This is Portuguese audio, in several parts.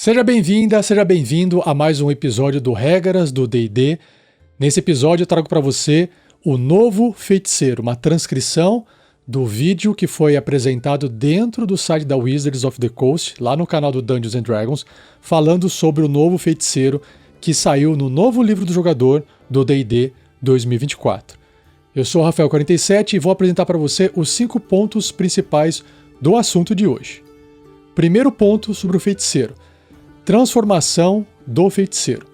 Seja bem-vinda, seja bem-vindo a mais um episódio do Regras do D&D. Nesse episódio eu trago para você o Novo Feiticeiro, uma transcrição do vídeo que foi apresentado dentro do site da Wizards of the Coast, lá no canal do Dungeons & Dragons, falando sobre o Novo Feiticeiro que saiu no novo livro do jogador do D&D 2024. Eu sou o Rafael47 e vou apresentar para você os 5 pontos principais do assunto de hoje. Primeiro ponto sobre o feiticeiro. Transformação do feiticeiro.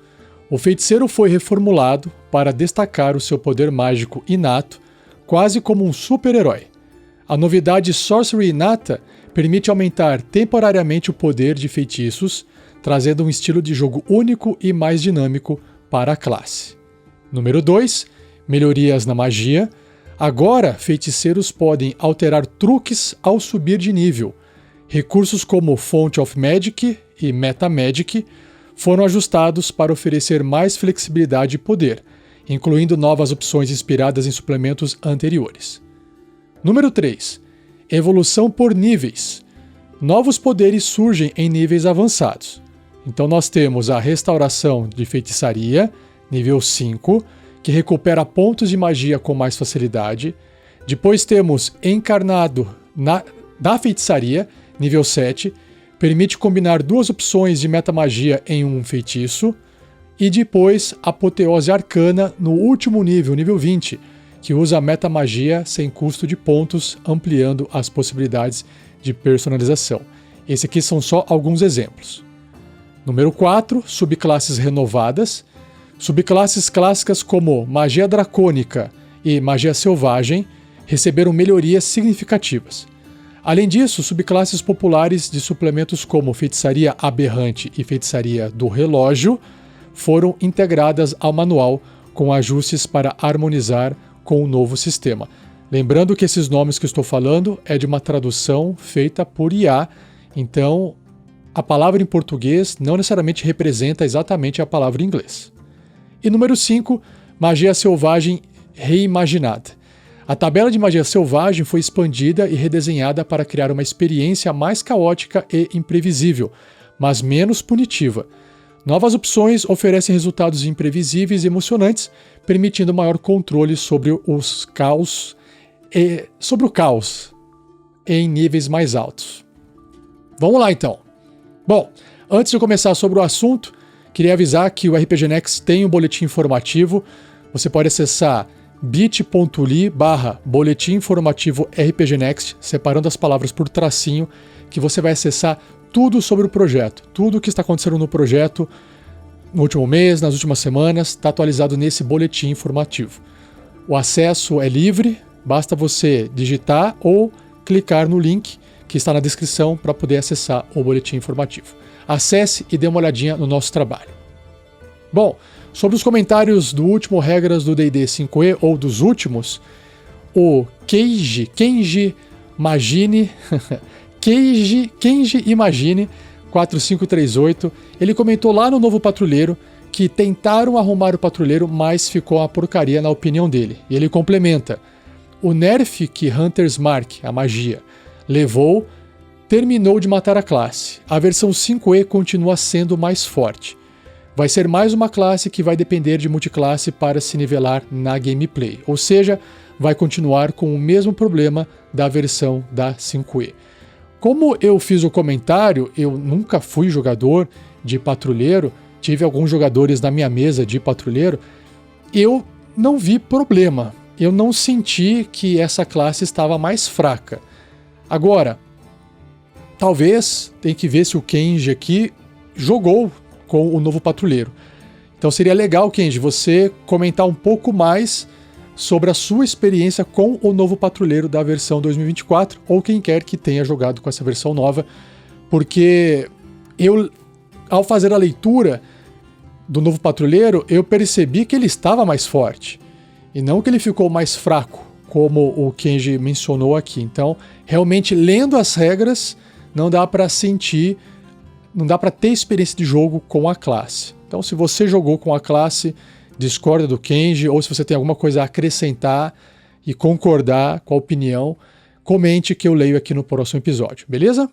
O feiticeiro foi reformulado para destacar o seu poder mágico inato, quase como um super-herói. A novidade Sorcery Inata permite aumentar temporariamente o poder de feitiços, trazendo um estilo de jogo único e mais dinâmico para a classe. Número 2. Melhorias na magia. Agora, feiticeiros podem alterar truques ao subir de nível. Recursos como Font of Magic e Meta Magic foram ajustados para oferecer mais flexibilidade e poder, incluindo novas opções inspiradas em suplementos anteriores. Número 3. Evolução por níveis. Novos poderes surgem em níveis avançados. Então nós temos a Restauração de Feitiçaria, nível 5, que recupera pontos de magia com mais facilidade. Depois temos Encarnado da Feitiçaria, nível 7, permite combinar 2 opções de metamagia em um feitiço. E depois Apoteose Arcana no último nível, nível 20, que usa a metamagia sem custo de pontos, ampliando as possibilidades de personalização. Esses aqui são só alguns exemplos. Número 4, subclasses renovadas. Subclasses clássicas como Magia Dracônica e Magia Selvagem receberam melhorias significativas. Além disso, subclasses populares de suplementos como Feitiçaria Aberrante e Feitiçaria do Relógio foram integradas ao manual com ajustes para harmonizar com o novo sistema. Lembrando que esses nomes que estou falando é de uma tradução feita por IA, então a palavra em português não necessariamente representa exatamente a palavra em inglês. E número 5, Magia Selvagem Reimaginada. A tabela de magia selvagem foi expandida e redesenhada para criar uma experiência mais caótica e imprevisível, mas menos punitiva. Novas opções oferecem resultados imprevisíveis e emocionantes, permitindo maior controle sobre o caos em níveis mais altos. Vamos lá então. Bom, antes de começar sobre o assunto, queria avisar que o RPG Next tem um boletim informativo. Você pode acessar bit.ly/boletim informativo RPG Next, separando as palavras por tracinho, que você vai acessar tudo sobre o projeto. Tudo o que está acontecendo no projeto no último mês, nas últimas semanas, está atualizado nesse boletim informativo. O acesso é livre, basta você digitar ou clicar no link que está na descrição para poder acessar o boletim informativo. Acesse e dê uma olhadinha no nosso trabalho. Bom, sobre os comentários do último Regras do D&D 5e, ou dos últimos, o Kenji Imagine, Kenji Imagine 4538, ele comentou lá no Novo Patrulheiro que tentaram arrumar o patrulheiro, mas ficou uma porcaria na opinião dele. E ele complementa: o nerf que Hunter's Mark, a magia, levou, terminou de matar a classe. A versão 5e continua sendo mais forte. Vai ser mais uma classe que vai depender de multiclasse para se nivelar na gameplay, ou seja, vai continuar com o mesmo problema da versão da 5e. Como eu fiz o comentário, eu nunca fui jogador de patrulheiro, tive alguns jogadores na minha mesa de patrulheiro, eu não vi problema, eu não senti que essa classe estava mais fraca. Agora, talvez tem que ver se o Kenji aqui jogou com o Novo Patrulheiro. Então seria legal, Kenji, você comentar um pouco mais sobre a sua experiência com o Novo Patrulheiro da versão 2024, ou quem quer que tenha jogado com essa versão nova, porque eu, ao fazer a leitura do Novo Patrulheiro, eu percebi que ele estava mais forte, e não que ele ficou mais fraco, como o Kenji mencionou aqui. Então, realmente, lendo as regras, não dá para sentir, não dá para ter experiência de jogo com a classe. Então, se você jogou com a classe, discorda do Kenji, ou se você tem alguma coisa a acrescentar e concordar com a opinião, comente que eu leio aqui no próximo episódio, beleza?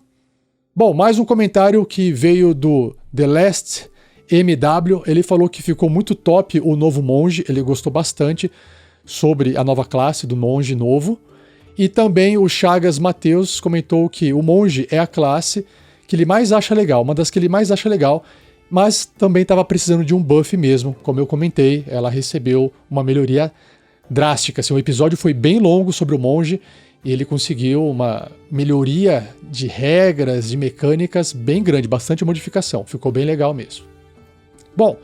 Bom, mais um comentário que veio do The Last MW. Ele falou que ficou muito top o novo monge, ele gostou bastante sobre a nova classe do monge novo. E também o Chagas Mateus comentou que o monge é a classe que ele mais acha legal, uma das que ele mais acha legal, mas também estava precisando de um buff mesmo, como eu comentei, ela recebeu uma melhoria drástica. Assim, o episódio foi bem longo sobre o monge e ele conseguiu uma melhoria de regras, de mecânicas bem grande, bastante modificação, ficou bem legal mesmo. Bom,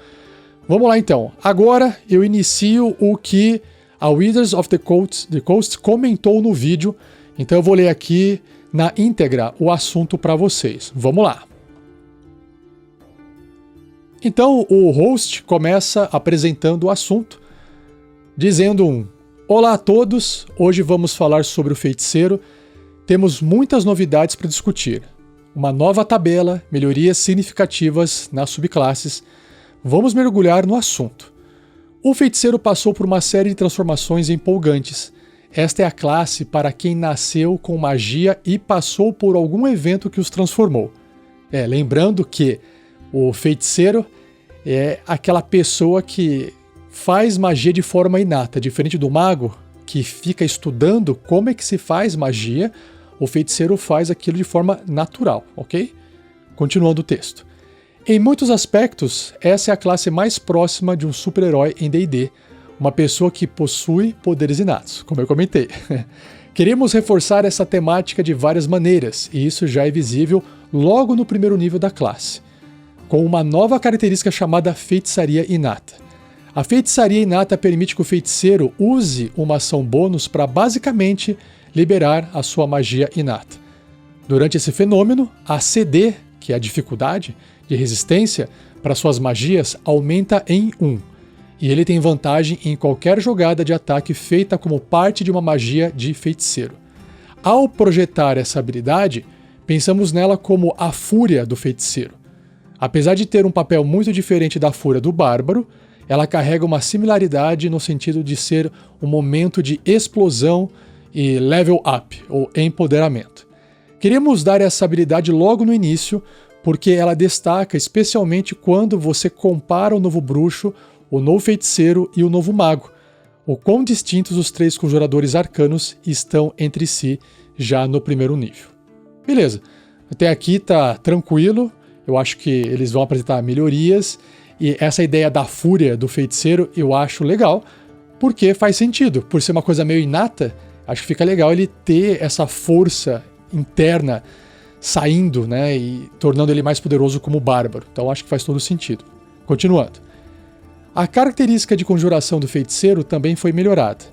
vamos lá então. Agora eu inicio o que a Wizards of the Coast comentou no vídeo, então eu vou ler aqui na íntegra o assunto para vocês. Vamos lá. Então o host começa apresentando o assunto, dizendo olá a todos, hoje vamos falar sobre o feiticeiro, temos muitas novidades para discutir, uma nova tabela, melhorias significativas nas subclasses, vamos mergulhar no assunto. O feiticeiro passou por uma série de transformações empolgantes. Esta é a classe para quem nasceu com magia e passou por algum evento que os transformou. Lembrando que o feiticeiro é aquela pessoa que faz magia de forma inata, diferente do mago, que fica estudando como é que se faz magia, o feiticeiro faz aquilo de forma natural, ok? Continuando o texto. Em muitos aspectos, essa é a classe mais próxima de um super-herói em D&D, uma pessoa que possui poderes inatos, como eu comentei. Queremos reforçar essa temática de várias maneiras, e isso já é visível logo no primeiro nível da classe, com uma nova característica chamada feitiçaria inata. A feitiçaria inata permite que o feiticeiro use uma ação bônus para basicamente liberar a sua magia inata. Durante esse fenômeno, a CD, que é a dificuldade de resistência para suas magias, aumenta em 1, e ele tem vantagem em qualquer jogada de ataque feita como parte de uma magia de feiticeiro. Ao projetar essa habilidade, pensamos nela como a fúria do feiticeiro. Apesar de ter um papel muito diferente da fúria do bárbaro, ela carrega uma similaridade no sentido de ser um momento de explosão e level up, ou empoderamento. Queríamos dar essa habilidade logo no início, porque ela destaca especialmente quando você compara o novo bruxo, o novo feiticeiro e o novo mago, o quão distintos os 3 conjuradores arcanos estão entre si já no primeiro nível. Beleza, até aqui tá tranquilo, eu acho que eles vão apresentar melhorias, e essa ideia da fúria do feiticeiro eu acho legal, porque faz sentido, por ser uma coisa meio inata, acho que fica legal ele ter essa força interna saindo, né, e tornando ele mais poderoso como bárbaro. Então acho que faz todo sentido. Continuando. A característica de conjuração do feiticeiro também foi melhorada,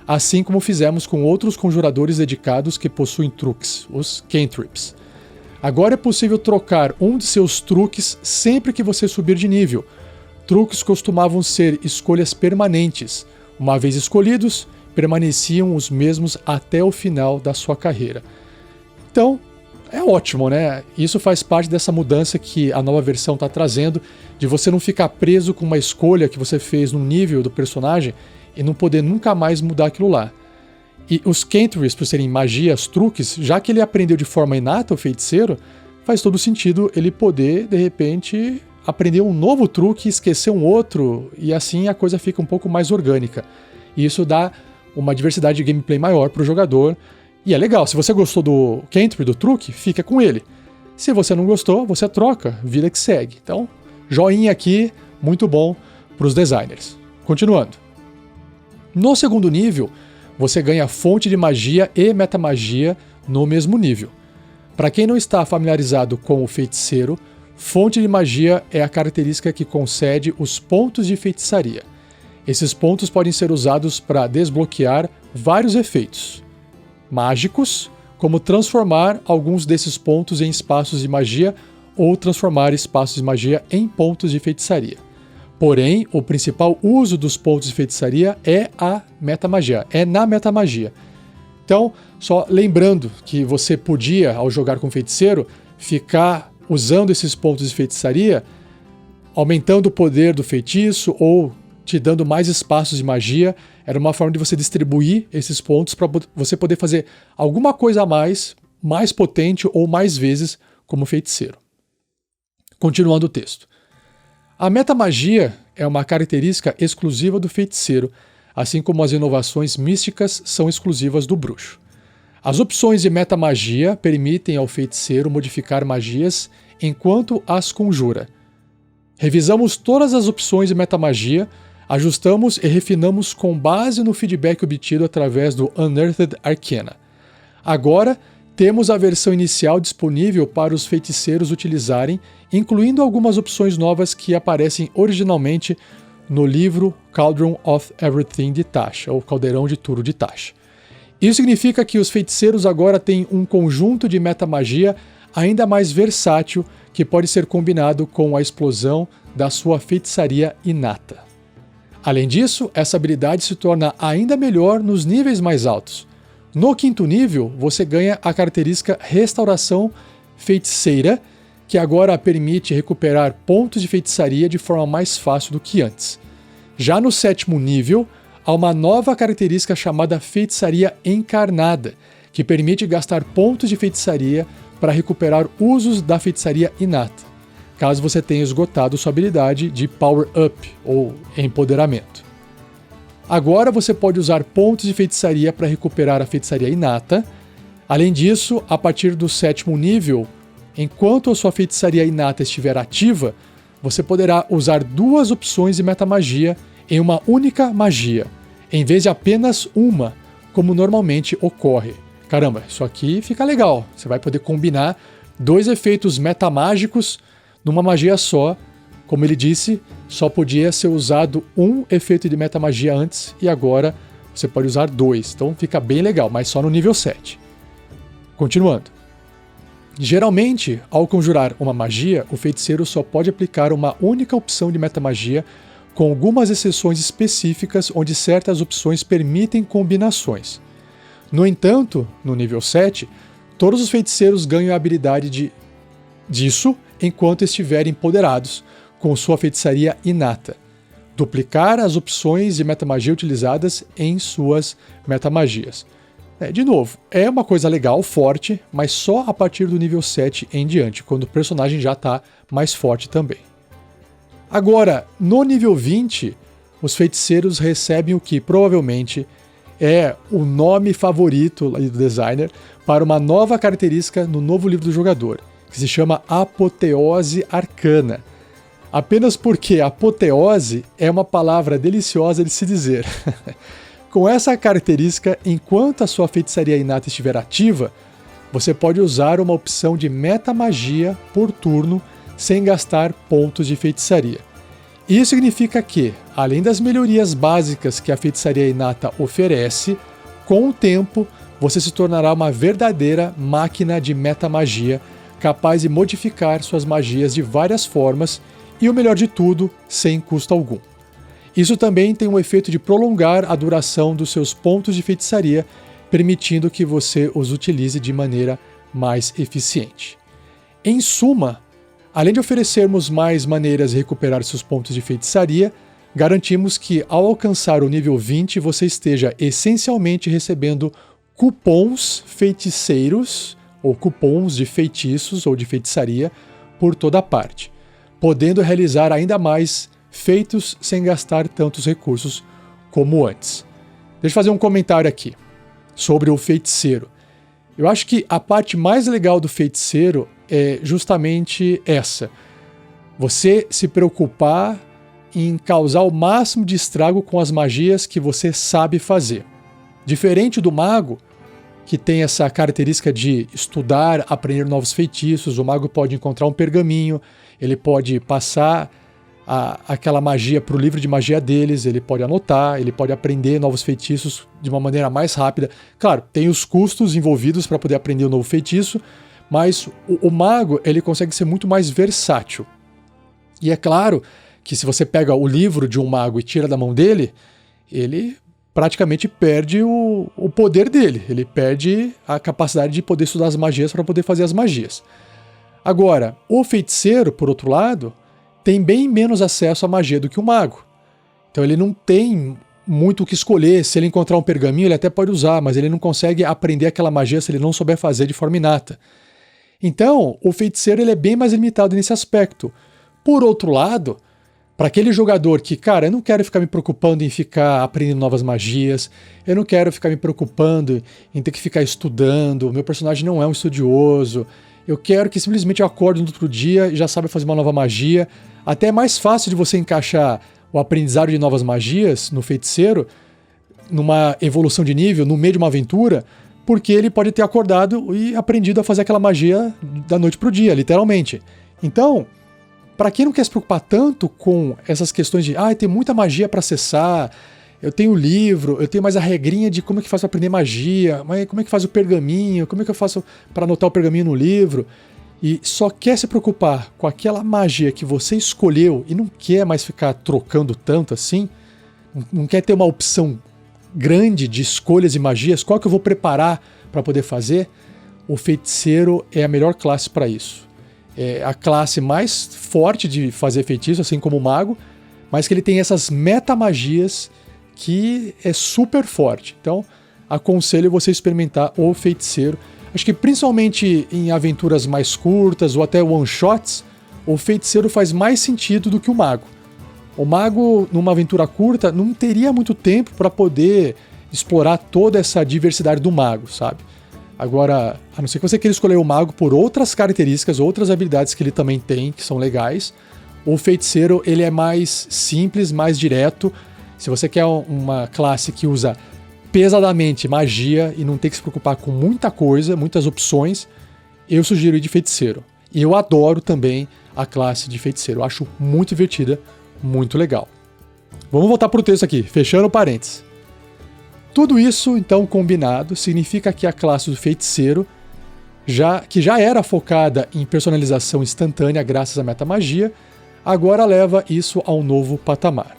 assim como fizemos com outros conjuradores dedicados que possuem truques, os cantrips. Agora é possível trocar um de seus truques sempre que você subir de nível. Truques costumavam ser escolhas permanentes. Uma vez escolhidos, permaneciam os mesmos até o final da sua carreira. Então, é ótimo, né? Isso faz parte dessa mudança que a nova versão está trazendo, de você não ficar preso com uma escolha que você fez no nível do personagem e não poder nunca mais mudar aquilo lá. E os cantrips, por serem magias, truques, já que ele aprendeu de forma inata o feiticeiro, faz todo sentido ele poder, de repente, aprender um novo truque, esquecer um outro, e assim a coisa fica um pouco mais orgânica. E isso dá uma diversidade de gameplay maior para o jogador. E é legal, se você gostou do cantrip, do truque, fica com ele. Se você não gostou, você troca, vida que segue. Então, joinha aqui, muito bom para os designers. Continuando. No segundo nível, você ganha fonte de magia e metamagia no mesmo nível. Para quem não está familiarizado com o feiticeiro, fonte de magia é a característica que concede os pontos de feitiçaria. Esses pontos podem ser usados para desbloquear vários efeitos mágicos, como transformar alguns desses pontos em espaços de magia ou transformar espaços de magia em pontos de feitiçaria. Porém, o principal uso dos pontos de feitiçaria é a metamagia, é na metamagia. Então, só lembrando que você podia, ao jogar com feiticeiro, ficar usando esses pontos de feitiçaria, aumentando o poder do feitiço ou te dando mais espaços de magia. Era uma forma de você distribuir esses pontos para você poder fazer alguma coisa a mais, mais potente ou mais vezes como feiticeiro. Continuando o texto. A metamagia é uma característica exclusiva do feiticeiro, assim como as inovações místicas são exclusivas do bruxo. As opções de metamagia permitem ao feiticeiro modificar magias enquanto as conjura. Revisamos todas as opções de metamagia, ajustamos e refinamos com base no feedback obtido através do Unearthed Arcana. Agora, temos a versão inicial disponível para os feiticeiros utilizarem, incluindo algumas opções novas que aparecem originalmente no livro Cauldron of Everything de Tasha, ou Caldeirão de Tudo de Tasha. Isso significa que os feiticeiros agora têm um conjunto de metamagia ainda mais versátil que pode ser combinado com a explosão da sua feitiçaria inata. Além disso, essa habilidade se torna ainda melhor nos níveis mais altos. No 5º nível, você ganha a característica Restauração Feiticeira, que agora permite recuperar pontos de feitiçaria de forma mais fácil do que antes. Já no 7º nível, há uma nova característica chamada Feitiçaria Encarnada, que permite gastar pontos de feitiçaria para recuperar usos da feitiçaria inata, caso você tenha esgotado sua habilidade de Power Up, ou Empoderamento. Agora você pode usar pontos de feitiçaria para recuperar a feitiçaria inata. Além disso, a partir do 7º nível, enquanto a sua feitiçaria inata estiver ativa, você poderá usar 2 opções de metamagia em uma única magia, em vez de apenas uma, como normalmente ocorre. Caramba, isso aqui fica legal. Você vai poder combinar 2 efeitos metamágicos numa magia só. Como ele disse, só podia ser usado um efeito de metamagia antes e agora você pode usar 2. Então fica bem legal, mas só no nível 7. Continuando. Geralmente, ao conjurar uma magia, o feiticeiro só pode aplicar uma única opção de metamagia, com algumas exceções específicas onde certas opções permitem combinações. No entanto, no nível 7, todos os feiticeiros ganham a habilidade disso enquanto estiverem empoderados, com sua feitiçaria inata. Duplicar as opções de metamagia utilizadas em suas metamagias. De novo, é uma coisa legal, forte, mas só a partir do nível 7 em diante, quando o personagem já está mais forte também. Agora, no nível 20, os feiticeiros recebem o que provavelmente é o nome favorito do designer para uma nova característica no novo livro do jogador, que se chama Apoteose Arcana. Apenas porque apoteose é uma palavra deliciosa de se dizer. Com essa característica, enquanto a sua feitiçaria inata estiver ativa, você pode usar uma opção de metamagia por turno sem gastar pontos de feitiçaria. Isso significa que, além das melhorias básicas que a feitiçaria inata oferece, com o tempo você se tornará uma verdadeira máquina de metamagia, capaz de modificar suas magias de várias formas e, o melhor de tudo, sem custo algum. Isso também tem o efeito de prolongar a duração dos seus pontos de feitiçaria, permitindo que você os utilize de maneira mais eficiente. Em suma, além de oferecermos mais maneiras de recuperar seus pontos de feitiçaria, garantimos que ao alcançar o nível 20 você esteja essencialmente recebendo cupons feiticeiros, ou cupons de feitiços ou de feitiçaria, por toda parte, podendo realizar ainda mais feitos sem gastar tantos recursos como antes. Deixa eu fazer um comentário aqui sobre o feiticeiro. Eu acho que a parte mais legal do feiticeiro é justamente essa. Você se preocupar em causar o máximo de estrago com as magias que você sabe fazer. Diferente do mago, que tem essa característica de estudar, aprender novos feitiços, o mago pode encontrar um pergaminho, ele pode passar aquela magia para o livro de magia deles, ele pode anotar, ele pode aprender novos feitiços de uma maneira mais rápida. Claro, tem os custos envolvidos para poder aprender um novo feitiço, mas o mago ele consegue ser muito mais versátil. E é claro que se você pega o livro de um mago e tira da mão dele, ele praticamente perde o poder dele, ele perde a capacidade de poder estudar as magias para poder fazer as magias. Agora, o feiticeiro, por outro lado, tem bem menos acesso à magia do que o mago. Então ele não tem muito o que escolher. Se ele encontrar um pergaminho, ele até pode usar, mas ele não consegue aprender aquela magia se ele não souber fazer de forma inata. Então, o feiticeiro ele é bem mais limitado nesse aspecto. Por outro lado, para aquele jogador que, cara, eu não quero ficar me preocupando em ficar aprendendo novas magias, eu não quero ficar me preocupando em ter que ficar estudando, meu personagem não é um estudioso, eu quero que simplesmente eu acorde no outro dia e já saiba fazer uma nova magia. Até é mais fácil de você encaixar o aprendizado de novas magias no feiticeiro, numa evolução de nível, no meio de uma aventura, porque ele pode ter acordado e aprendido a fazer aquela magia da noite pro dia, literalmente. Então, para quem não quer se preocupar tanto com essas questões de tem muita magia para acessar, eu tenho o livro, eu tenho mais a regrinha de como é que faço para aprender magia, mas como é que faz o pergaminho, como é que eu faço para anotar o pergaminho no livro, e só quer se preocupar com aquela magia que você escolheu e não quer mais ficar trocando tanto assim, não quer ter uma opção grande de escolhas e magias, qual que eu vou preparar para poder fazer, o feiticeiro é a melhor classe para isso. É a classe mais forte de fazer feitiço, assim como o mago, mas que ele tem essas metamagias que é super forte. Então, aconselho você experimentar o feiticeiro. Acho que principalmente em aventuras mais curtas ou até one-shots, o feiticeiro faz mais sentido do que o mago. O mago, numa aventura curta, não teria muito tempo para poder explorar toda essa diversidade do mago, sabe? Agora, a não ser que você queira escolher o mago por outras características, outras habilidades que ele também tem, que são legais, o feiticeiro ele é mais simples, mais direto. Se você quer uma classe que usa pesadamente magia e não tem que se preocupar com muita coisa, muitas opções, eu sugiro ir de feiticeiro. E eu adoro também a classe de feiticeiro. Eu acho muito divertida, muito legal. Vamos voltar para o texto aqui, fechando parênteses. Tudo isso, então, combinado, significa que a classe do feiticeiro, que já era focada em personalização instantânea graças à metamagia, agora leva isso a um novo patamar.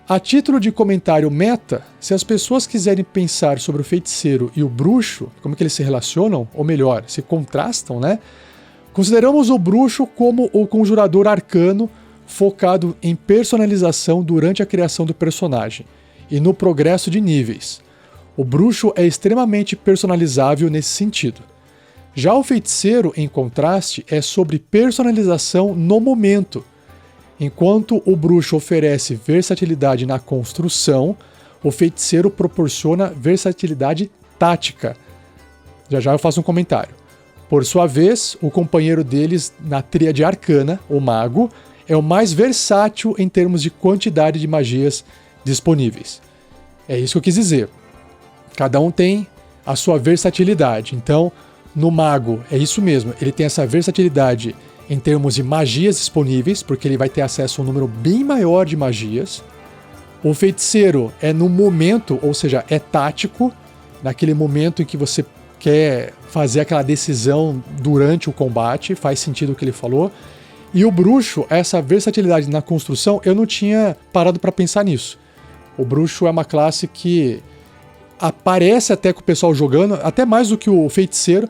A título de comentário meta, se as pessoas quiserem pensar sobre o feiticeiro e o bruxo, como que eles se relacionam, ou melhor, se contrastam, né? Consideramos o bruxo como o conjurador arcano focado em personalização durante a criação do personagem e no progresso de níveis. O bruxo é extremamente personalizável nesse sentido. Já o feiticeiro, em contraste, é sobre personalização no momento. Enquanto o bruxo oferece versatilidade na construção, o feiticeiro proporciona versatilidade tática. Já eu faço um comentário. Por sua vez, o companheiro deles na tríade arcana, o mago, é o mais versátil em termos de quantidade de magias disponíveis. É isso que eu quis dizer. Cada um tem a sua versatilidade. Então, no mago, é isso mesmo. Ele tem essa versatilidade em termos de magias disponíveis, porque ele vai ter acesso a um número bem maior de magias. O feiticeiro é no momento, ou seja, é tático, naquele momento em que você quer fazer aquela decisão durante o combate, faz sentido o que ele falou. E o bruxo, essa versatilidade na construção, eu não tinha parado para pensar nisso. O bruxo é uma classe que aparece até com o pessoal jogando, até mais do que o feiticeiro.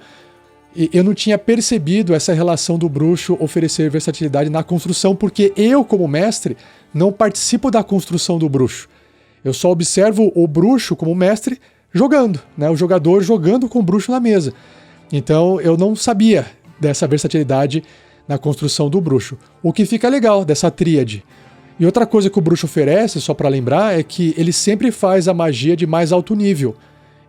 E eu não tinha percebido essa relação do bruxo oferecer versatilidade na construção, porque eu, como mestre, não participo da construção do bruxo. Eu só observo o bruxo como mestre jogando, né? O jogador jogando com o bruxo na mesa. Então eu não sabia dessa versatilidade na construção do bruxo. O que fica legal dessa tríade. E outra coisa que o bruxo oferece, só para lembrar, é que ele sempre faz a magia de mais alto nível.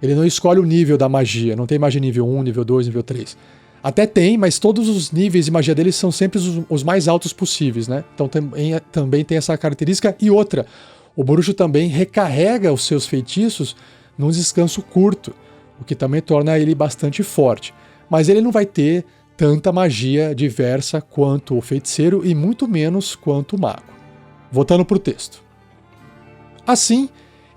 Ele não escolhe o nível da magia, não tem magia nível 1, nível 2, nível 3. Até tem, mas todos os níveis de magia deles são sempre os mais altos possíveis, né? Então também tem essa característica. E outra, o bruxo também recarrega os seus feitiços num descanso curto, o que também torna ele bastante forte. Mas ele não vai ter tanta magia diversa quanto o feiticeiro e muito menos quanto o mago. Voltando para o texto. Assim,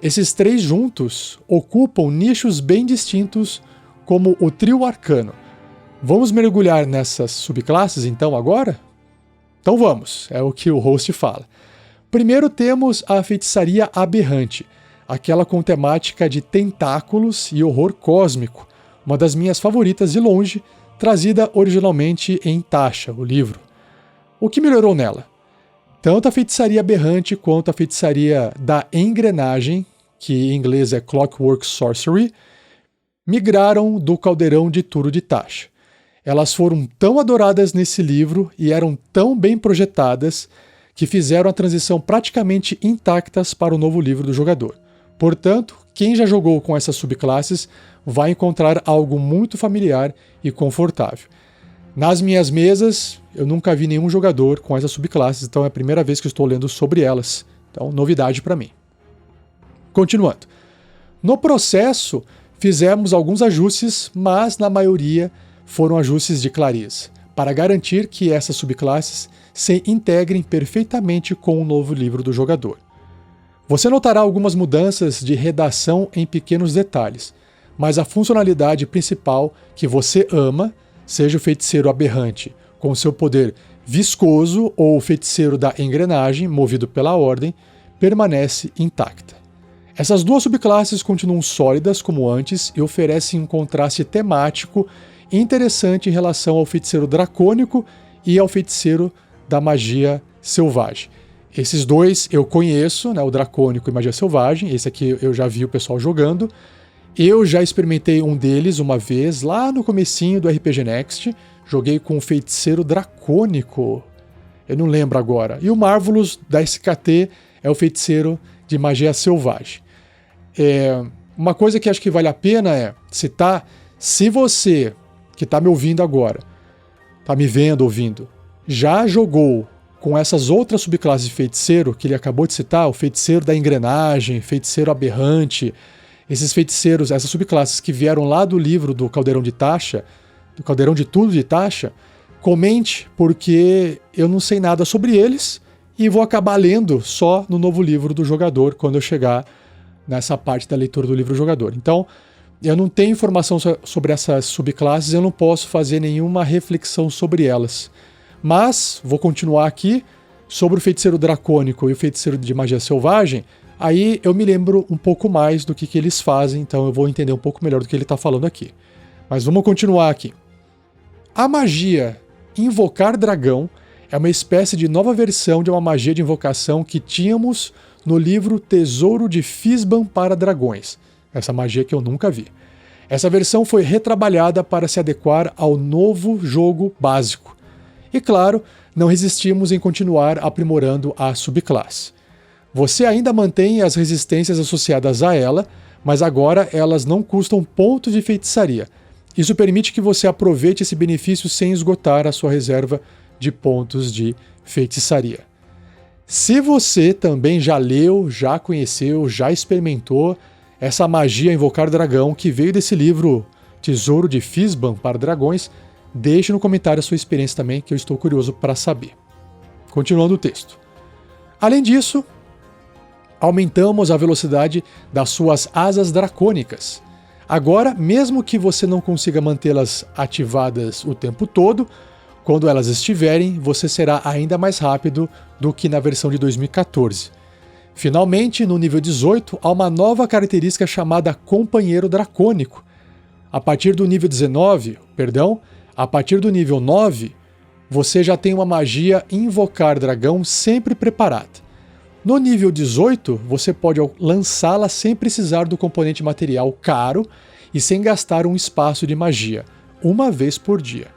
esses três juntos ocupam nichos bem distintos como o trio arcano. Vamos mergulhar nessas subclasses então agora? Então vamos, é o que o host fala. Primeiro temos a feitiçaria aberrante, aquela com temática de tentáculos e horror cósmico, uma das minhas favoritas de longe, trazida originalmente em Tasha, o livro. O que melhorou nela? Tanto a feitiçaria aberrante quanto a feitiçaria da engrenagem, que em inglês é Clockwork Sorcery, migraram do caldeirão de Turo de Tasha. Elas foram tão adoradas nesse livro e eram tão bem projetadas que fizeram a transição praticamente intactas para o novo livro do jogador. Portanto, quem já jogou com essas subclasses vai encontrar algo muito familiar e confortável. Nas minhas mesas, eu nunca vi nenhum jogador com essas subclasses, então é a primeira vez que eu estou lendo sobre elas. Então, novidade para mim. Continuando. No processo, fizemos alguns ajustes, mas na maioria foram ajustes de clareza, para garantir que essas subclasses se integrem perfeitamente com o novo livro do jogador. Você notará algumas mudanças de redação em pequenos detalhes, mas a funcionalidade principal que você ama, seja o feiticeiro aberrante com seu poder viscoso ou o feiticeiro da engrenagem, movido pela ordem, permanece intacta. Essas duas subclasses continuam sólidas como antes e oferecem um contraste temático interessante em relação ao feiticeiro dracônico e ao feiticeiro da magia selvagem. Esses dois eu conheço, né, o dracônico e magia selvagem. Esse aqui eu já vi o pessoal jogando. Eu já experimentei um deles uma vez, lá no comecinho do RPG Next. Joguei com o feiticeiro dracônico. Eu não lembro agora. E o Marvelous da SKT é o feiticeiro de magia selvagem. Uma coisa que acho que vale a pena é citar, se você que está me ouvindo agora, está me vendo, ouvindo, já jogou com essas outras subclasses de feiticeiro que ele acabou de citar, o feiticeiro da engrenagem, feiticeiro aberrante, esses feiticeiros, essas subclasses que vieram lá do livro do Caldeirão de Tasha, do Caldeirão de Tudo de Tasha, comente, porque eu não sei nada sobre eles e vou acabar lendo só no novo livro do jogador quando eu chegar nessa parte da leitura do livro do jogador. Então, eu não tenho informação sobre essas subclasses, eu não posso fazer nenhuma reflexão sobre elas. Mas, vou continuar aqui, sobre o feiticeiro dracônico e o feiticeiro de magia selvagem, aí eu me lembro um pouco mais do que eles fazem, então eu vou entender um pouco melhor do que ele está falando aqui. Mas vamos continuar aqui. A magia Invocar Dragão é uma espécie de nova versão de uma magia de invocação que tínhamos no livro Tesouro de Fizban para Dragões. Essa magia que eu nunca vi. Essa versão foi retrabalhada para se adequar ao novo jogo básico. E claro, não resistimos em continuar aprimorando a subclasse. Você ainda mantém as resistências associadas a ela, mas agora elas não custam pontos de feitiçaria. Isso permite que você aproveite esse benefício sem esgotar a sua reserva de pontos de feitiçaria. Se você também já leu, já conheceu, já experimentou essa magia Invocar Dragão que veio desse livro Tesouro de Fizban para Dragões, deixe no comentário a sua experiência também, que eu estou curioso para saber. Continuando o texto. Além disso, aumentamos a velocidade das suas asas dracônicas. Agora, mesmo que você não consiga mantê-las ativadas o tempo todo, quando elas estiverem, você será ainda mais rápido do que na versão de 2014. Finalmente, no nível 18, há uma nova característica chamada Companheiro Dracônico. A partir do nível 9, você já tem uma magia Invocar Dragão sempre preparada. No nível 18, você pode lançá-la sem precisar do componente material caro e sem gastar um espaço de magia, uma vez por dia.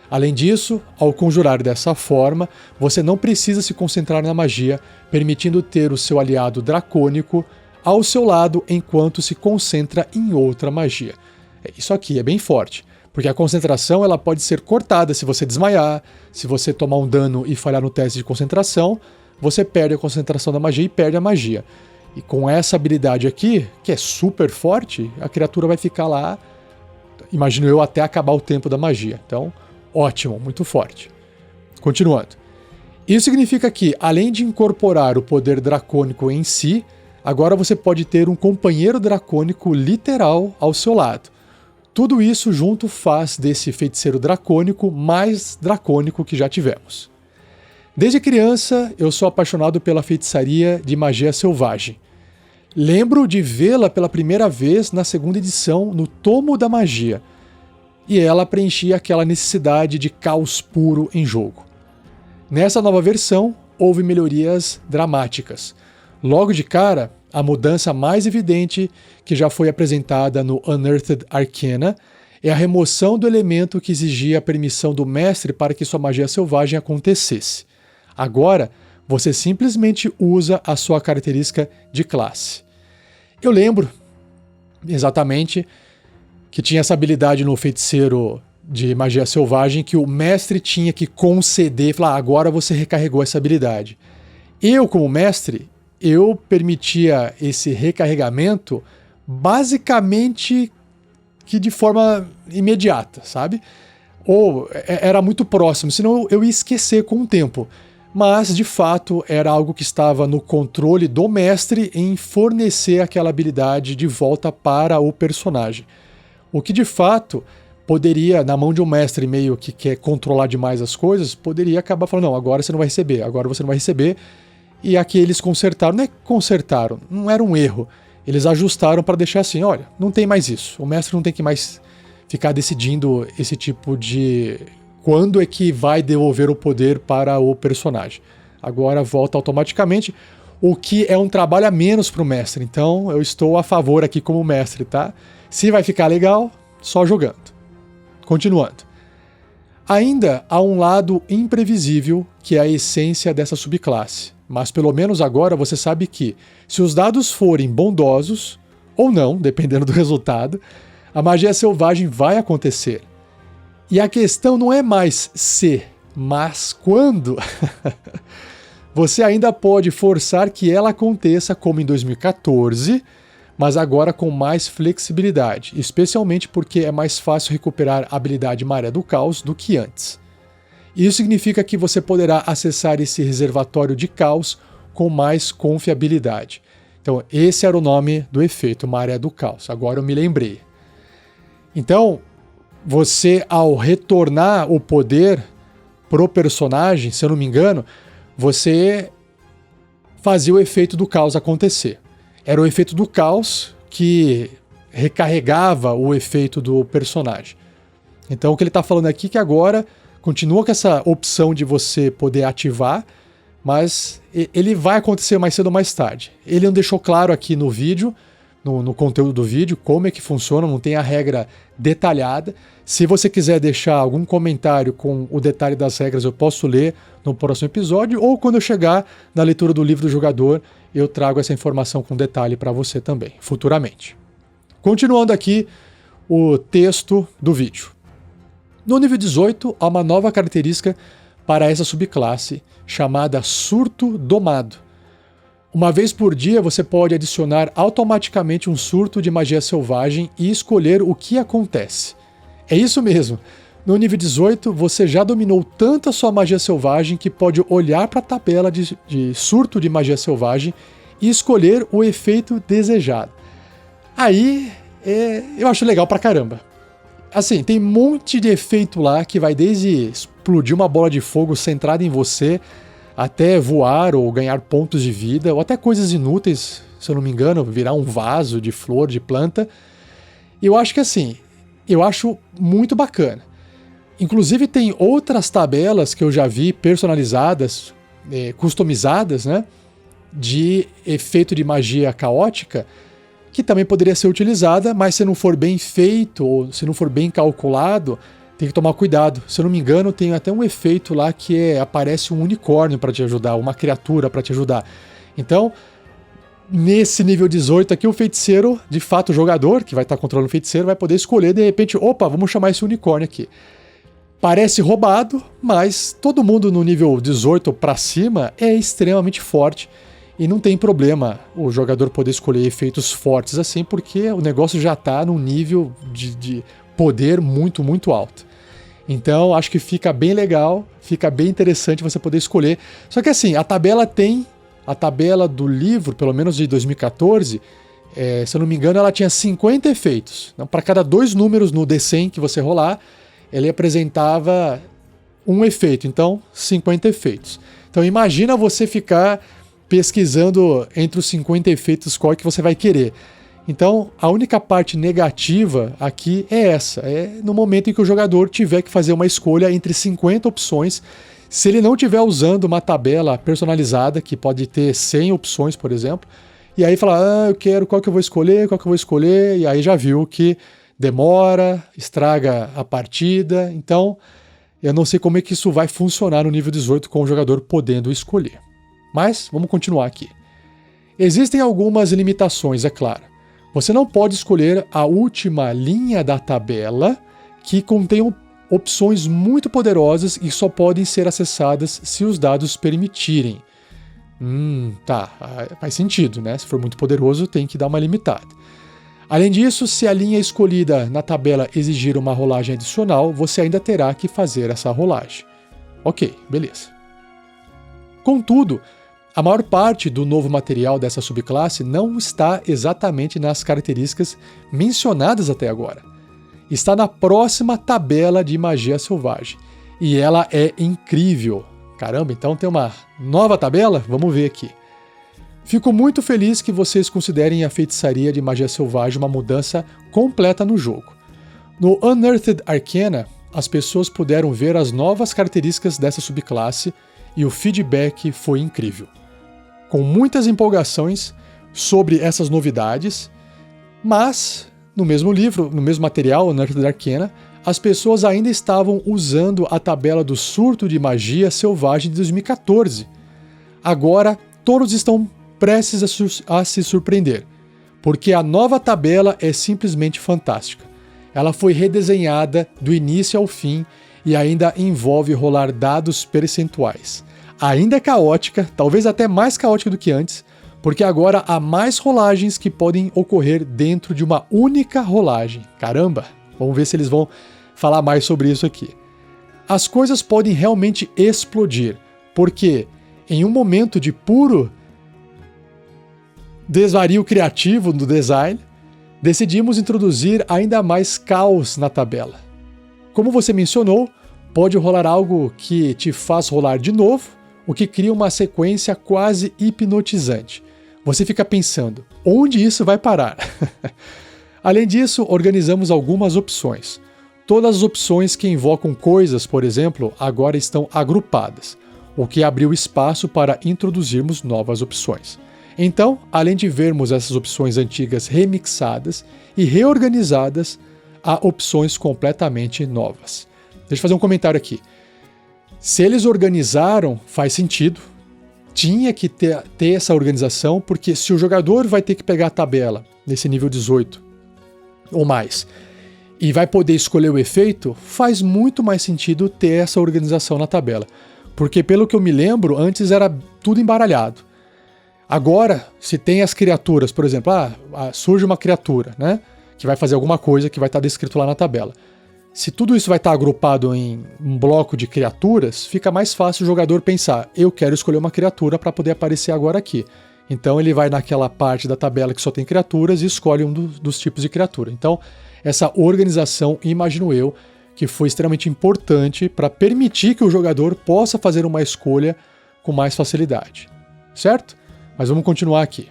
Além disso, ao conjurar dessa forma, você não precisa se concentrar na magia, permitindo ter o seu aliado dracônico ao seu lado enquanto se concentra em outra magia. Isso aqui é bem forte, porque a concentração ela pode ser cortada se você desmaiar, se você tomar um dano e falhar no teste de concentração, você perde a concentração da magia e perde a magia. E com essa habilidade aqui, que é super forte, a criatura vai ficar lá, imagino eu, até acabar o tempo da magia. Então, ótimo, muito forte. Continuando. Isso significa que, além de incorporar o poder dracônico em si, agora você pode ter um companheiro dracônico literal ao seu lado. Tudo isso junto faz desse feiticeiro dracônico mais dracônico que já tivemos. Desde criança, eu sou apaixonado pela feitiçaria de magia selvagem. Lembro de vê-la pela primeira vez na segunda edição, no Tomo da Magia, e ela preenchia aquela necessidade de caos puro em jogo. Nessa nova versão, houve melhorias dramáticas. Logo de cara, a mudança mais evidente que já foi apresentada no Unearthed Arcana é a remoção do elemento que exigia a permissão do mestre para que sua magia selvagem acontecesse. Agora, você simplesmente usa a sua característica de classe. Eu lembro exatamente que tinha essa habilidade no feiticeiro de magia selvagem que o mestre tinha que conceder e falar, agora você recarregou essa habilidade. Eu, como mestre, eu permitia esse recarregamento basicamente que de forma imediata, sabe? Ou era muito próximo, senão eu ia esquecer com o tempo. Mas, de fato, era algo que estava no controle do mestre em fornecer aquela habilidade de volta para o personagem. O que, de fato, poderia, na mão de um mestre meio que quer controlar demais as coisas, poderia acabar falando, não, agora você não vai receber, agora você não vai receber. E aqui eles consertaram, não é que consertaram, não era um erro. Eles ajustaram para deixar assim, olha, não tem mais isso. O mestre não tem que mais ficar decidindo esse tipo de... quando é que vai devolver o poder para o personagem. Agora volta automaticamente, o que é um trabalho a menos para o mestre. Então eu estou a favor aqui como mestre, tá? Se vai ficar legal, só jogando. Continuando. Ainda há um lado imprevisível que é a essência dessa subclasse. Mas pelo menos agora você sabe que, se os dados forem bondosos, ou não, dependendo do resultado, a magia selvagem vai acontecer. E a questão não é mais se, mas quando. Você ainda pode forçar que ela aconteça como em 2014, mas agora com mais flexibilidade, especialmente porque é mais fácil recuperar a habilidade Maré do Caos do que antes. Isso significa que você poderá acessar esse reservatório de caos com mais confiabilidade. Então, esse era o nome do efeito, Maré do Caos. Agora eu me lembrei. Então, você, ao retornar o poder pro personagem, se eu não me engano, você fazia o efeito do caos acontecer. Era o efeito do caos que recarregava o efeito do personagem. Então, o que ele está falando aqui é que agora continua com essa opção de você poder ativar, mas ele vai acontecer mais cedo ou mais tarde. Ele não deixou claro aqui no vídeo, no conteúdo do vídeo, como é que funciona, não tem a regra detalhada. Se você quiser deixar algum comentário com o detalhe das regras, eu posso ler no próximo episódio, ou quando eu chegar na leitura do livro do jogador, eu trago essa informação com detalhe para você também, futuramente. Continuando aqui o texto do vídeo. No nível 18, há uma nova característica para essa subclasse, chamada Surto Domado. Uma vez por dia, você pode adicionar automaticamente um surto de magia selvagem e escolher o que acontece. É isso mesmo! No nível 18, você já dominou tanto a sua magia selvagem que pode olhar para a tabela de surto de magia selvagem e escolher o efeito desejado. Aí, eu acho legal pra caramba. Assim, tem um monte de efeito lá que vai desde explodir uma bola de fogo centrada em você, até voar ou ganhar pontos de vida, ou até coisas inúteis, se eu não me engano, virar um vaso de flor, de planta. E eu acho que assim, eu acho muito bacana. Inclusive tem outras tabelas que eu já vi personalizadas, customizadas, né, de efeito de magia caótica, que também poderia ser utilizada, mas se não for bem feito ou se não for bem calculado, tem que tomar cuidado. Se eu não me engano, tem até um efeito lá que aparece um unicórnio para te ajudar, uma criatura para te ajudar. Então, nesse nível 18 aqui, o feiticeiro, de fato o jogador, que vai estar controlando o feiticeiro, vai poder escolher, de repente, opa, vamos chamar esse unicórnio aqui. Parece roubado, mas todo mundo no nível 18 para cima é extremamente forte. E não tem problema o jogador poder escolher efeitos fortes assim, porque o negócio já está num nível de poder muito, muito alto. Então, acho que fica bem legal, fica bem interessante você poder escolher. Só que assim, a tabela do livro, pelo menos de 2014, se eu não me engano, ela tinha 50 efeitos. Então, para cada 2 números no D100 que você rolar, ele apresentava um efeito. Então, 50 efeitos. Então, imagina você ficar pesquisando entre os 50 efeitos qual que você vai querer. Então, a única parte negativa aqui é essa. É no momento em que o jogador tiver que fazer uma escolha entre 50 opções. Se ele não estiver usando uma tabela personalizada, que pode ter 100 opções, por exemplo, e aí falar, eu quero qual que eu vou escolher, e aí já viu que demora, estraga a partida. Então, eu não sei como é que isso vai funcionar no nível 18 com o jogador podendo escolher. Mas, vamos continuar aqui. Existem algumas limitações, é claro. Você não pode escolher a última linha da tabela que contém opções muito poderosas e só podem ser acessadas se os dados permitirem. Tá, faz sentido, né? Se for muito poderoso, tem que dar uma limitada. Além disso, se a linha escolhida na tabela exigir uma rolagem adicional, você ainda terá que fazer essa rolagem. Ok, beleza. Contudo, a maior parte do novo material dessa subclasse não está exatamente nas características mencionadas até agora. Está na próxima tabela de magia selvagem. E ela é incrível. Caramba, então tem uma nova tabela? Vamos ver aqui. Fico muito feliz que vocês considerem a feitiçaria de magia selvagem uma mudança completa no jogo. No Unearthed Arcana, as pessoas puderam ver as novas características dessa subclasse e o feedback foi incrível. Com muitas empolgações sobre essas novidades, mas no mesmo livro, no mesmo material, Unearthed Arcana, as pessoas ainda estavam usando a tabela do surto de magia selvagem de 2014. Agora, todos estão prestes a se surpreender, porque a nova tabela é simplesmente fantástica. Ela foi redesenhada do início ao fim e ainda envolve rolar dados percentuais. Ainda é caótica, talvez até mais caótica do que antes, porque agora há mais rolagens que podem ocorrer dentro de uma única rolagem. Caramba, vamos ver se eles vão falar mais sobre isso aqui. As coisas podem realmente explodir, porque em um momento de puro desvario criativo no design, decidimos introduzir ainda mais caos na tabela. Como você mencionou, pode rolar algo que te faz rolar de novo, o que cria uma sequência quase hipnotizante. Você fica pensando, onde isso vai parar? Além disso, organizamos algumas opções. Todas as opções que invocam coisas, por exemplo, agora estão agrupadas, o que abriu espaço para introduzirmos novas opções. Então, além de vermos essas opções antigas remixadas e reorganizadas, há opções completamente novas. Deixa eu fazer um comentário aqui. Se eles organizaram, faz sentido. Tinha que ter essa organização, porque se o jogador vai ter que pegar a tabela nesse nível 18 ou mais e vai poder escolher o efeito, faz muito mais sentido ter essa organização na tabela. Porque, pelo que eu me lembro, antes era tudo embaralhado. Agora, se tem as criaturas, por exemplo, surge uma criatura, né, que vai fazer alguma coisa que vai estar descrito lá na tabela. Se tudo isso vai estar agrupado em um bloco de criaturas, fica mais fácil o jogador pensar, eu quero escolher uma criatura para poder aparecer agora aqui. Então ele vai naquela parte da tabela que só tem criaturas e escolhe um dos tipos de criatura. Então, essa organização, imagino eu, que foi extremamente importante para permitir que o jogador possa fazer uma escolha com mais facilidade. Certo? Mas vamos continuar aqui.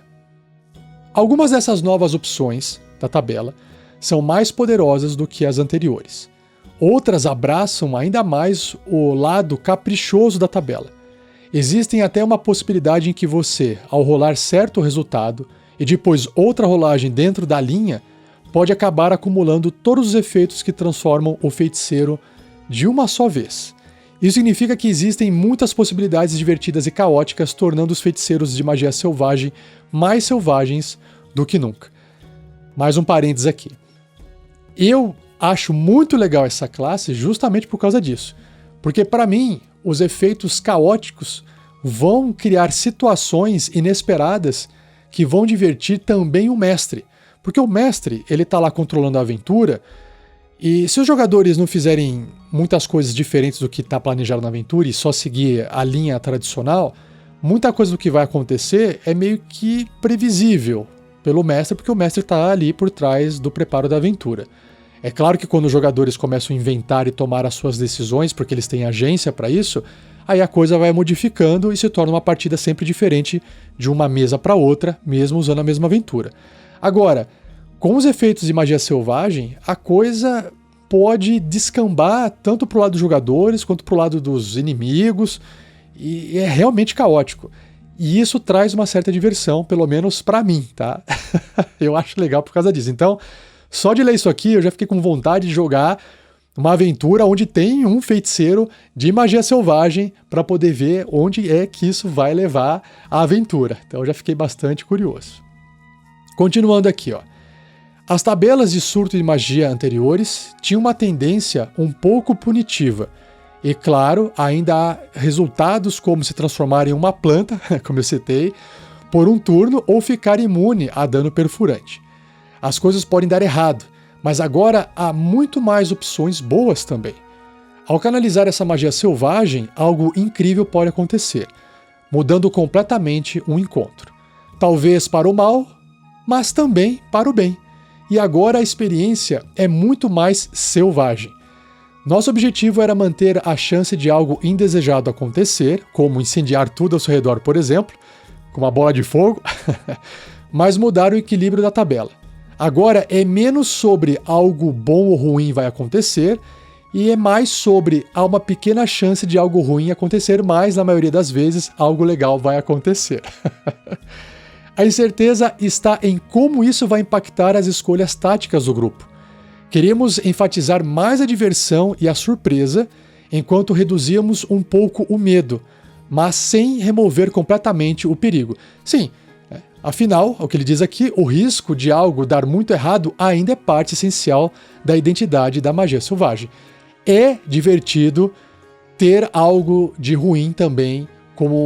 Algumas dessas novas opções da tabela são mais poderosas do que as anteriores. Outras abraçam ainda mais o lado caprichoso da tabela. Existem até uma possibilidade em que você, ao rolar certo resultado e depois outra rolagem dentro da linha, pode acabar acumulando todos os efeitos que transformam o feiticeiro de uma só vez. Isso significa que existem muitas possibilidades divertidas e caóticas, tornando os feiticeiros de magia selvagem mais selvagens do que nunca. Mais um parênteses aqui. Eu acho muito legal essa classe justamente por causa disso. Porque, para mim, os efeitos caóticos vão criar situações inesperadas que vão divertir também o mestre. Porque o mestre, ele tá lá controlando a aventura, e se os jogadores não fizerem muitas coisas diferentes do que está planejado na aventura e só seguir a linha tradicional, muita coisa do que vai acontecer é meio que previsível pelo mestre, porque o mestre está ali por trás do preparo da aventura. É claro que quando os jogadores começam a inventar e tomar as suas decisões, porque eles têm agência para isso, aí a coisa vai modificando e se torna uma partida sempre diferente de uma mesa para outra, mesmo usando a mesma aventura. Agora, com os efeitos de magia selvagem, a coisa pode descambar tanto pro lado dos jogadores quanto pro lado dos inimigos, e é realmente caótico. E isso traz uma certa diversão, pelo menos para mim, tá? Eu acho legal por causa disso. Então, Só de ler isso aqui eu já fiquei com vontade de jogar uma aventura onde tem um feiticeiro de magia selvagem para poder ver onde é que isso vai levar a aventura. Então eu já fiquei bastante curioso. Continuando aqui, ó. As tabelas de surto de magia anteriores tinham uma tendência um pouco punitiva. E claro, ainda há resultados como se transformar em uma planta, como eu citei, por um turno ou ficar imune a dano perfurante. As coisas podem dar errado, mas agora há muito mais opções boas também. Ao canalizar essa magia selvagem, algo incrível pode acontecer, mudando completamente um encontro. Talvez para o mal, mas também para o bem. E agora a experiência é muito mais selvagem. Nosso objetivo era manter a chance de algo indesejado acontecer, como incendiar tudo ao seu redor, por exemplo, com uma bola de fogo, mas mudar o equilíbrio da tabela. Agora é menos sobre algo bom ou ruim vai acontecer e é mais sobre há uma pequena chance de algo ruim acontecer, mas na maioria das vezes algo legal vai acontecer. A incerteza está em como isso vai impactar as escolhas táticas do grupo. Queríamos enfatizar mais a diversão e a surpresa, enquanto reduzíamos um pouco o medo, mas sem remover completamente o perigo. Sim, afinal, o que ele diz aqui, o risco de algo dar muito errado ainda é parte essencial da identidade da magia selvagem. É divertido ter algo de ruim também como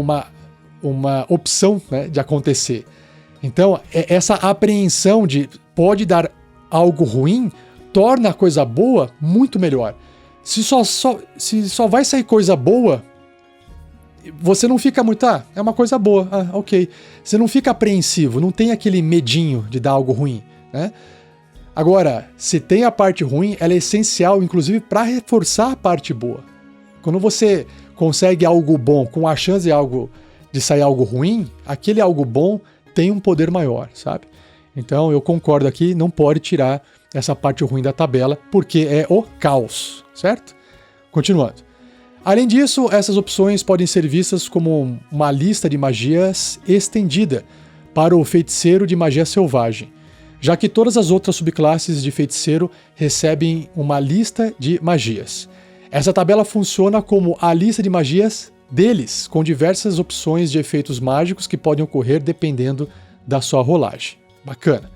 uma opção, né, de acontecer. Então, essa apreensão de pode dar algo ruim torna a coisa boa muito melhor. Se só vai sair coisa boa, você não fica muito, é uma coisa boa, ok. Você não fica apreensivo, não tem aquele medinho de dar algo ruim, né? Agora, se tem a parte ruim, ela é essencial, inclusive, para reforçar a parte boa. Quando você consegue algo bom com a chance de sair algo ruim, aquele algo bom tem um poder maior, sabe? Então, eu concordo aqui, não pode tirar essa parte ruim da tabela, porque é o caos, certo? Continuando. Além disso, essas opções podem ser vistas como uma lista de magias estendida para o feiticeiro de magia selvagem, já que todas as outras subclasses de feiticeiro recebem uma lista de magias. Essa tabela funciona como a lista de magias deles, com diversas opções de efeitos mágicos que podem ocorrer dependendo da sua rolagem. Bacana.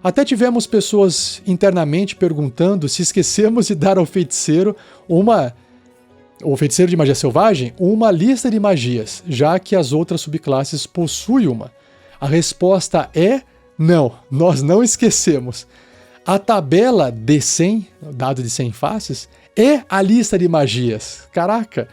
Até tivemos pessoas internamente perguntando se esquecemos de dar ao feiticeiro o feiticeiro de magia selvagem, uma lista de magias, já que as outras subclasses possuem uma. A resposta é não, nós não esquecemos. A tabela de 100, dado de 100 faces, é a lista de magias. Caraca!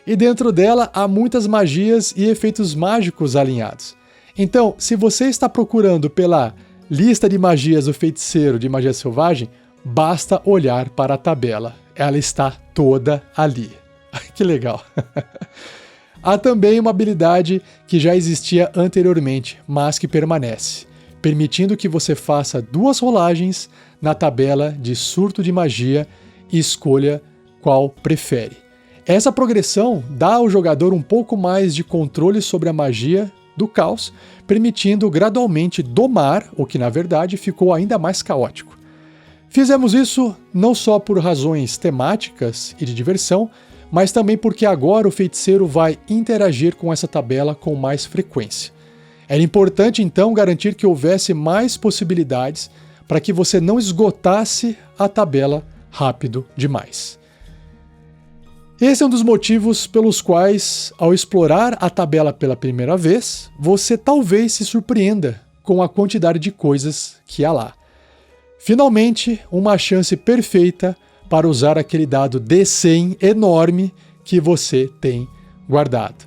E dentro dela há muitas magias e efeitos mágicos alinhados. Então, se você está procurando pela lista de magias do feiticeiro de magia selvagem, basta olhar para a tabela. Ela está toda ali. Que legal! Há também uma habilidade que já existia anteriormente, mas que permanece, permitindo que você faça 2 rolagens na tabela de surto de magia e escolha qual prefere. Essa progressão dá ao jogador um pouco mais de controle sobre a magia do caos, permitindo gradualmente domar o que na verdade ficou ainda mais caótico. Fizemos isso não só por razões temáticas e de diversão, mas também porque agora o feiticeiro vai interagir com essa tabela com mais frequência. Era importante então garantir que houvesse mais possibilidades para que você não esgotasse a tabela rápido demais. Esse é um dos motivos pelos quais, ao explorar a tabela pela primeira vez, você talvez se surpreenda com a quantidade de coisas que há lá. Finalmente, uma chance perfeita para usar aquele dado D100 enorme que você tem guardado.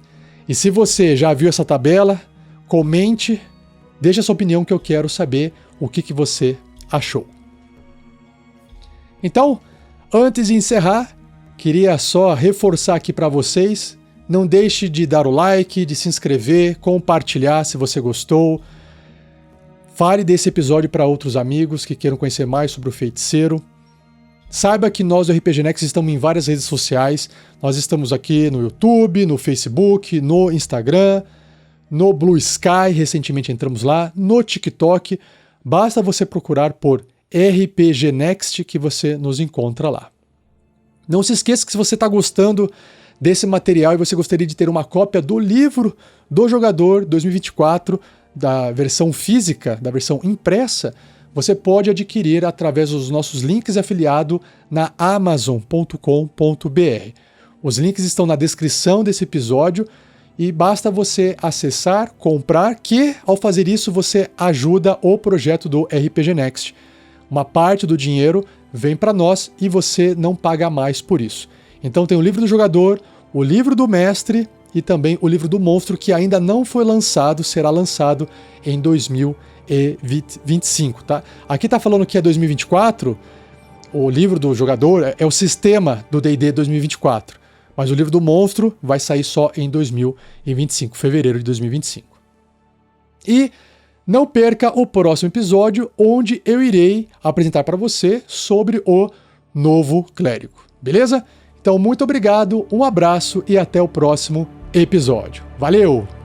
E se você já viu essa tabela, comente, deixe a sua opinião que eu quero saber o que você achou. Então, antes de encerrar, queria só reforçar aqui para vocês, não deixe de dar o like, de se inscrever, compartilhar se você gostou. Fale desse episódio para outros amigos que queiram conhecer mais sobre o feiticeiro. Saiba que nós do RPG Next estamos em várias redes sociais. Nós estamos aqui no YouTube, no Facebook, no Instagram, no Blue Sky, recentemente entramos lá, no TikTok. Basta você procurar por RPG Next que você nos encontra lá. Não se esqueça que se você está gostando desse material e você gostaria de ter uma cópia do livro do jogador 2024, da versão física, da versão impressa, você pode adquirir através dos nossos links afiliados na amazon.com.br. Os links estão na descrição desse episódio e basta você acessar, comprar, que ao fazer isso você ajuda o projeto do RPG Next. Uma parte do dinheiro vem para nós e você não paga mais por isso. Então tem o livro do jogador, o livro do mestre e também o livro do monstro, que ainda não foi lançado, será lançado em 2025, tá? Aqui tá falando que é 2024, o livro do jogador é o sistema do D&D 2024, mas o livro do monstro vai sair só em 2025, fevereiro de 2025. E não perca o próximo episódio, onde eu irei apresentar para você sobre o novo clérigo, beleza? Então, muito obrigado, um abraço e até o próximo episódio. Valeu!